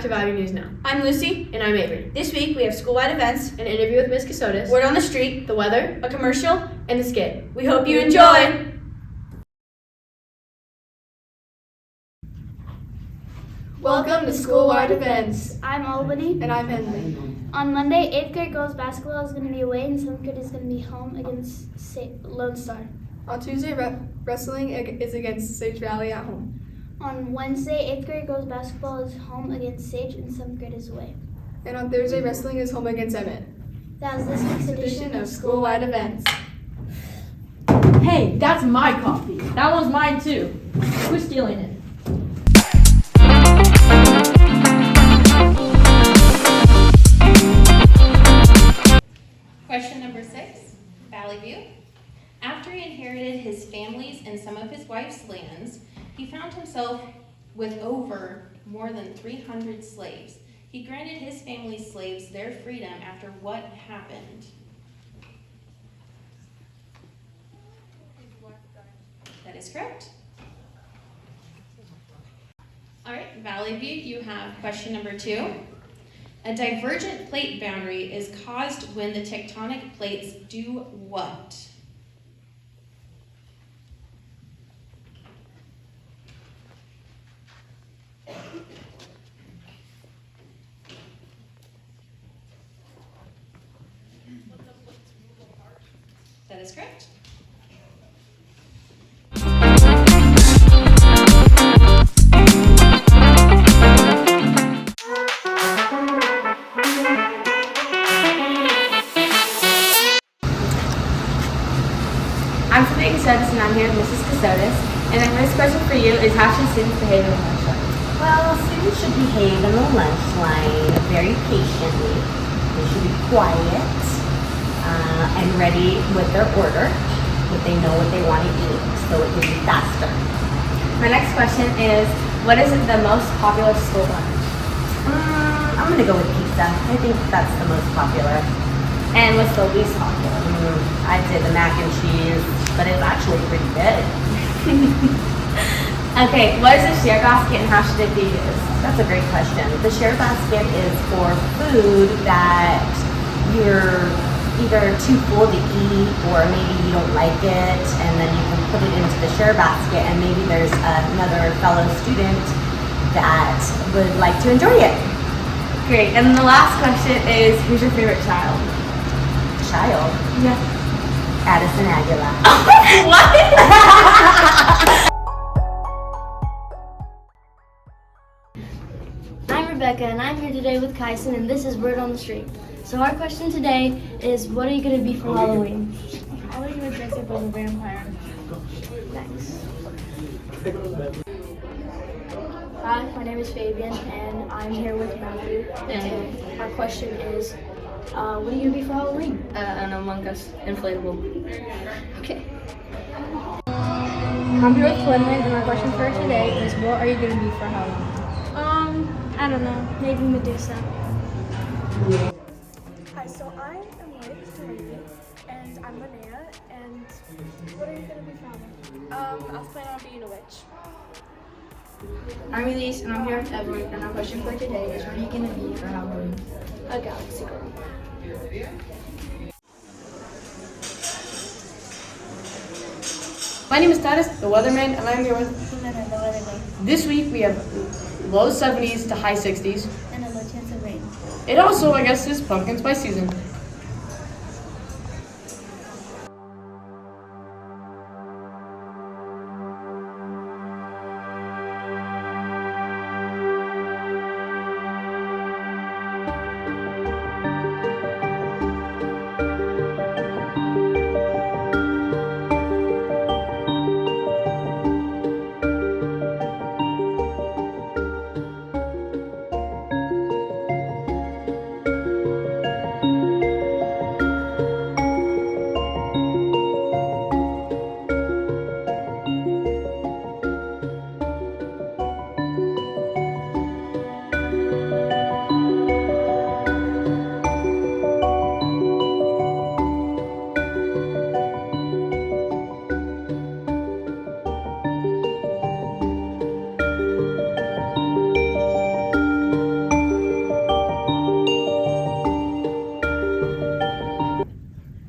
to Valley View News Now. I'm Lucy. And I'm Avery. This week we have school-wide events, An interview with Ms. Casotis, word on the street, the weather, a commercial. and the skit. We hope you enjoy. Welcome to school-wide events. I'm Albany. And I'm Henley. On Monday, 8th grade girls basketball is going to be away and 7th grade is going to be home against Lone Star. On Tuesday, wrestling is against Sage Valley at home. On Wednesday, 8th grade girls basketball is home against Sage and 7th grade is away. And on Thursday, wrestling is home against Emmett. That was this week's edition of school-wide events. Hey, that's my coffee. That one's mine too. Who's stealing it? Question number 6, Valley View. After he inherited his family's and some of his wife's lands, he found himself with more than 300 slaves. He granted his family's slaves their freedom after what happened? That is correct. All right, Valley View, you have question number 2. A divergent plate boundary is caused when the tectonic plates do what? That is correct. I'm Samantha Casotis and I'm here with Mrs. Casotis. And the first question for you is how should students behave in the lunch line? Well, students should behave in the lunch line very patiently. They should be quiet and ready with their order if they know what they want to eat, so it can be faster. My next question is, what is the most popular school lunch? I'm going to go with pizza. I think that's the most popular. And what's the least popular? I'd say the mac and cheese, but it's actually pretty good. Okay, what is a share basket and how should it be used? That's a great question. The share basket is for food that you're either too full to eat or maybe you don't like it, and then you can put it into the share basket and maybe there's another fellow student that would like to enjoy it. Great. And the last question is, who's your favorite child? Child? Yeah. Addison Aguilar. I'm Rebecca and I'm here today with Kyson and this is Word on the Street. So our question today is, what are you going to be for Halloween? I'm going to dress up as a vampire. Thanks. Hi, my name is Fabian and I'm here with Matthew. And our question is, what are you going to be for Halloween? An Among Us inflatable. Okay. I'm here with Quinlan, and my question for today is, what are you going to be for Halloween? I don't know, maybe Medusa. Hi, so I am with Delaney, and I'm Linnea, and what are you going to be for Halloween? I was planning on being a witch. I'm Elise and I'm here with Edward, and our question for today is, what are you going to be for Halloween? A galaxy girl. My name is Titus, the weatherman, and I'm here with... This week we have low 70s to high 60s. And a low chance of rain. It also, I guess, is pumpkin spice season.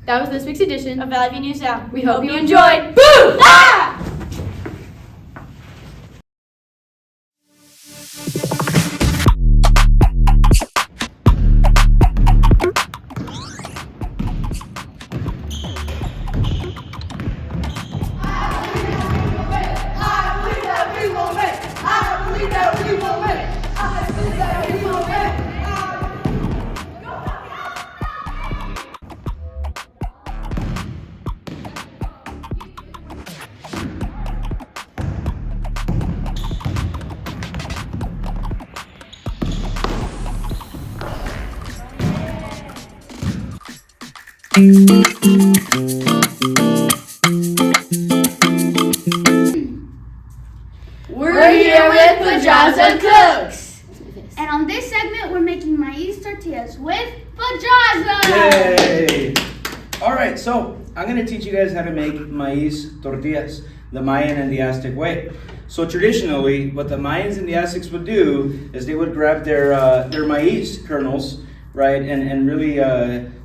That was this week's edition of Valley View News Now. We hope you enjoyed. Boom! Ah! We're here with Pajaza Cooks. And on this segment, we're making maize tortillas with Pajaza. Yay! All right, so I'm gonna teach you guys how to make maiz tortillas, the Mayan and the Aztec way. So traditionally, what the Mayans and the Aztecs would do is they would grab their maize kernels, right, and really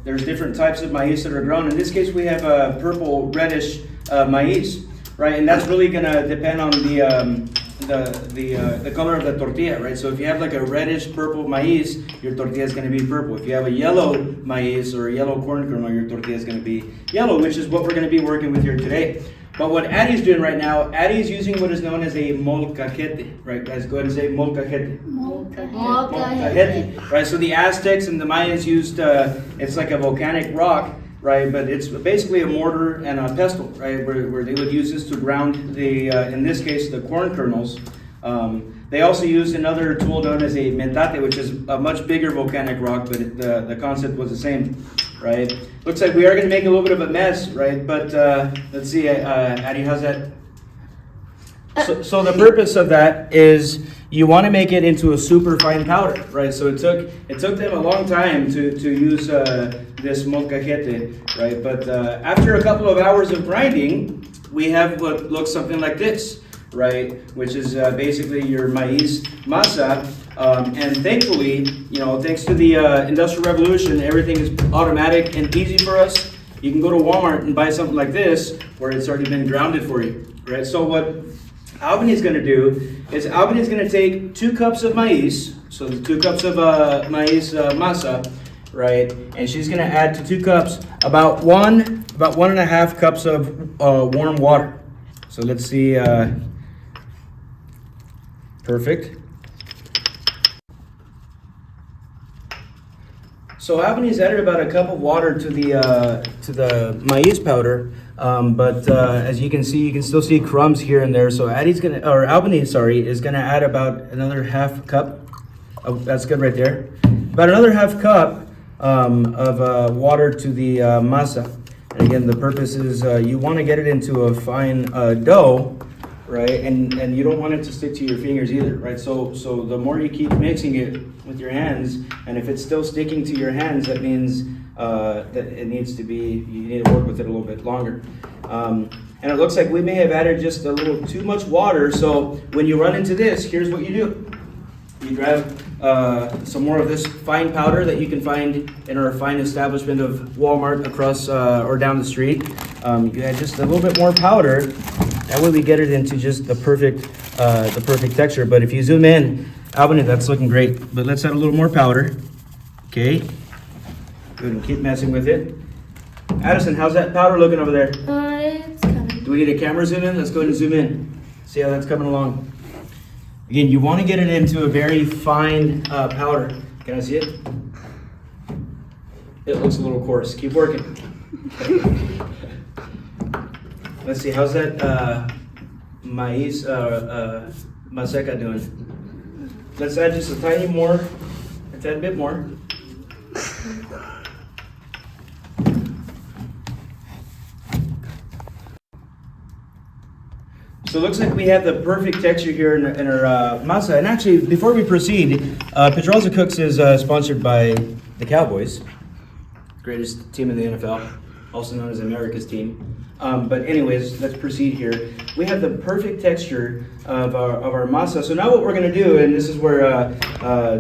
there's different types of maize that are grown. In this case, we have purple reddish maize, right, and that's really gonna depend on the color of the tortilla, right? So if you have like a reddish purple maize, your tortilla is going to be purple. If you have a yellow maize or a yellow corn kernel, your tortilla is going to be yellow, which is what we're going to be working with here today. But what Addie's doing right now, Addie's using what is known as a molcajete, right? Guys, go ahead and say molcajete. Molcajete. Right, so the Aztecs and the Mayans used, it's like a volcanic rock, right? But it's basically a mortar and a pestle, right? Where they would use this to ground the, in this case, the corn kernels. They also used another tool known as a metate, which is a much bigger volcanic rock, but the concept was the same, right? Looks like we are going to make a little bit of a mess, right? But let's see, Addie, how's that? So the purpose of that is you want to make it into a super fine powder, right? So it took them a long time to use this molcajete, right? But after a couple of hours of grinding, we have what looks something like this, right? Which is basically your maize masa. And thankfully, thanks to the Industrial Revolution, everything is automatic and easy for us. You can go to Walmart and buy something like this where it's already been grounded for you, right? So what Albany is going to do is Albany is going to take 2 cups of maize, so the 2 cups of maize masa, right? And she's going to add to 2 cups about 1.5 cups of warm water. So let's see. Perfect. So Albany's added about a cup of water to the maize powder, but as you can see, you can still see crumbs here and there. So Albany is gonna add about another half cup. Oh, that's good right there. About another half cup of water to the masa. And again, the purpose is you want to get it into a fine dough, right? And you don't want it to stick to your fingers either, right? So the more you keep mixing it with your hands, and if it's still sticking to your hands, that means that you need to work with it a little bit longer. And it looks like we may have added just a little too much water. So when you run into this, here's what you do. You grab some more of this fine powder that you can find in our fine establishment of Walmart across or down the street. You add just a little bit more powder. That way we get it into just the perfect texture. But if you zoom in, Albany, that's looking great. But let's add a little more powder. Okay. Good, and keep messing with it. Addison, how's that powder looking over there? It's coming. Do we need a camera zoom in? Let's go ahead and zoom in. See how that's coming along. Again, you want to get it into a very fine powder. Can I see it? It looks a little coarse. Keep working. Let's see, how's that maize maseca doing? Let's add just a tiny more, a tad bit more. So it looks like we have the perfect texture here in our masa. And actually, before we proceed, Pedraza Cooks is sponsored by the Cowboys, greatest team in the NFL. also known as America's team. But anyways, let's proceed here. We have the perfect texture of our masa. So now what we're gonna do, and this is where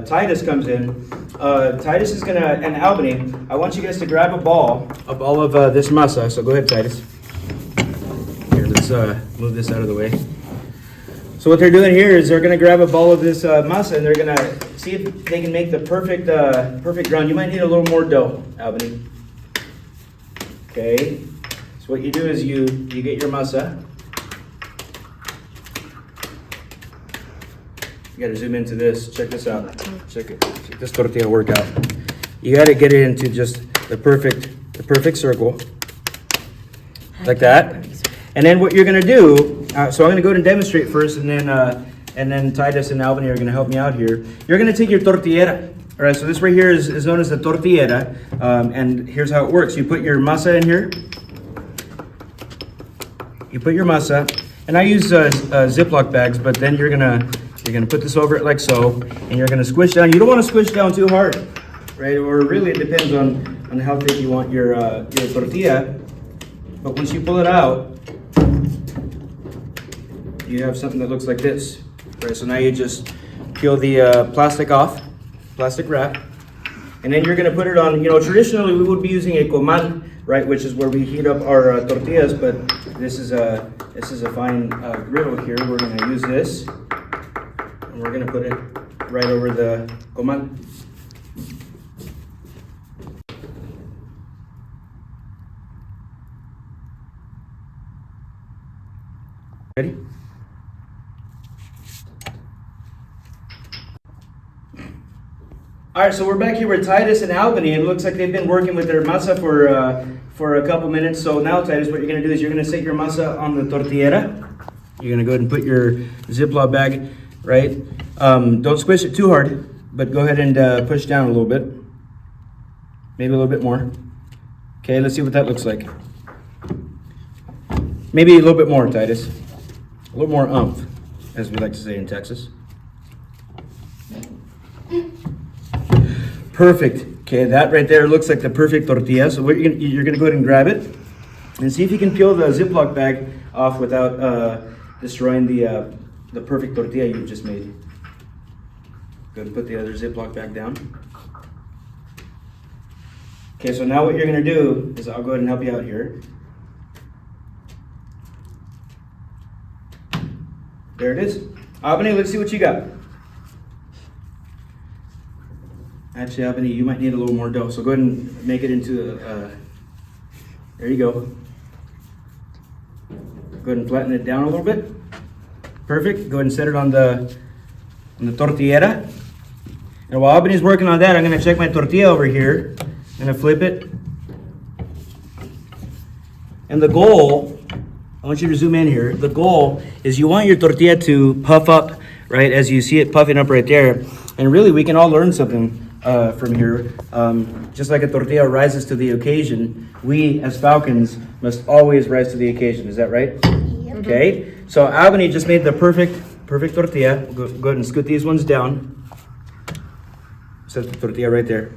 Titus comes in. Titus is gonna, and Albany, I want you guys to grab a ball of this masa. So go ahead, Titus. Here, let's move this out of the way. So what they're doing here is they're gonna grab a ball of this masa and they're gonna see if they can make the perfect ground. You might need a little more dough, Albany. Okay. So what you do is you get your masa. You gotta zoom into this. Check this out. Check this tortilla workout. You gotta get it into just the perfect circle, like that. And then what you're gonna do, so I'm gonna go ahead and demonstrate first, and then Titus and Albany are gonna help me out here. You're gonna take your tortillera. All right, so this right here is known as the tortillera, and here's how it works. You put your masa in here. You put your masa, and I use Ziploc bags, but then you're gonna put this over it like so, and you're gonna squish down. You don't want to squish down too hard, right? Or really, it depends on how thick you want your tortilla. But once you pull it out, you have something that looks like this, right? So now you just peel the plastic off, plastic wrap, and then you're gonna put it on. You know, traditionally we would be using a comal, right, which is where we heat up our tortillas. But this is a fine griddle here. We're gonna use this, and we're gonna put it right over the comal. Ready? All right, so we're back here with Titus and Albany. It looks like they've been working with their masa for a couple minutes. So now, Titus, what you're gonna do is you're gonna set your masa on the tortillera. You're gonna go ahead and put your Ziploc bag, right? Don't squish it too hard, but go ahead and push down a little bit. Maybe a little bit more. Okay, let's see what that looks like. Maybe a little bit more, Titus. A little more oomph, as we like to say in Texas. Perfect. Okay, that right there looks like the perfect tortilla. So what you're gonna go ahead and grab it and see if you can peel the Ziploc bag off without destroying the perfect tortilla you just made. Go ahead and put the other Ziploc bag down. Okay, so now what you're gonna do is I'll go ahead and help you out here. There it is. Albany, let's see what you got. Actually, Albany, you might need a little more dough, so go ahead and make it into there you go. Go ahead and flatten it down a little bit. Perfect. Go ahead and set it on the tortillera. And while Albany's working on that, I'm gonna check my tortilla over here. I'm gonna flip it. And the goal, I want you to zoom in here. The goal is you want your tortilla to puff up, right? As you see it puffing up right there. And really, we can all learn something from here. Just like a tortilla rises to the occasion, we as Falcons must always rise to the occasion. Is that right? Yep. Okay. So Albany just made the perfect tortilla. Go ahead and scoot these ones down. Set the tortilla right there.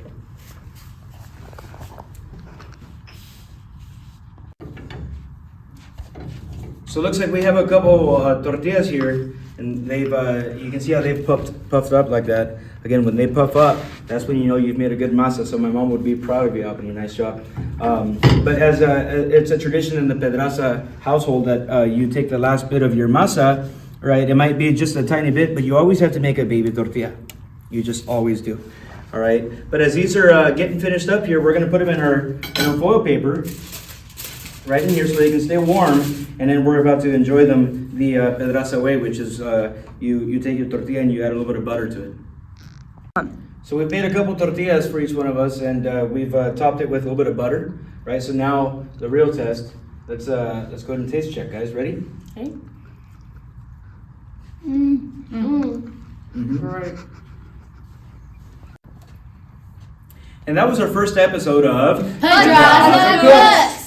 So it looks like we have a couple tortillas here, and they've you can see how they've puffed up like that. Again, when they puff up, that's when you know you've made a good masa. So my mom would be proud of you, Albany. Nice job. But as it's a tradition in the Pedraza household that you take the last bit of your masa, right? It might be just a tiny bit, but you always have to make a baby tortilla. You just always do. All right. But as these are getting finished up here, we're gonna put them in our foil paper. Right in here so they can stay warm, and then we're about to enjoy them the Pedraza way, which is you take your tortilla and you add a little bit of butter to it. So we've made a couple tortillas for each one of us, and we've topped it with a little bit of butter, right? So now the real test. Let's go ahead and taste check, guys. Ready? Okay. Right. And that was our first episode of Pedraza Cooks.